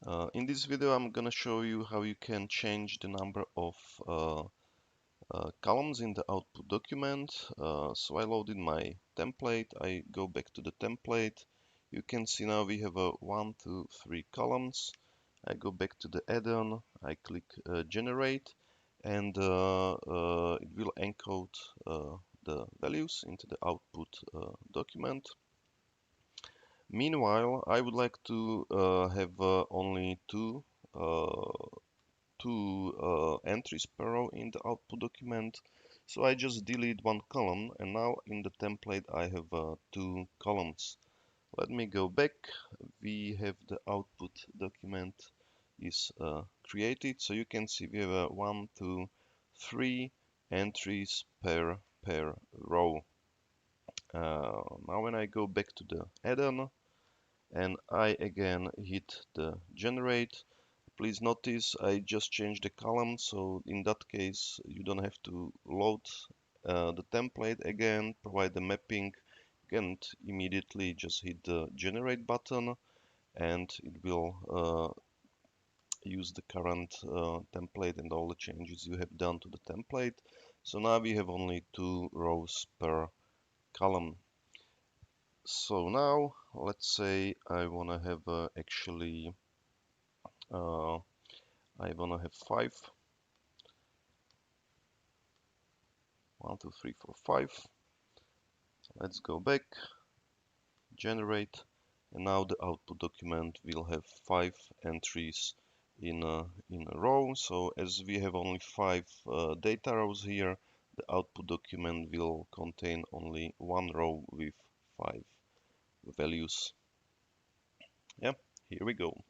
In this video, I'm gonna show you how you can change the number of columns in the output document. So I loaded my template. I go back to the template. You can see now we have 1, 2, 3 columns. I go back to the add-on. I click generate, and it will encode the values into the output document. Meanwhile, I would like to have only two entries per row in the output document. So I just delete one column, and now in the template I have two columns. Let me go back. We have the output document is created, so you can see we have 1, 2, 3 entries per row. Now when I go back to the add-on and I again hit the generate, please notice I just changed the column, so in that case you don't have to load the template again, provide the mapping. You can immediately just hit the generate button and it will use the current template and all the changes you have done to the template. So now we have only 2 rows per column. So now let's say I want to have actually I want to have 5. 1, 2, 3, 4, 5. Let's go back, generate, and now the output document will have 5 entries in a row. So as we have only 5 data rows here, the output document will contain only one row with 5 values. Yeah, here we go.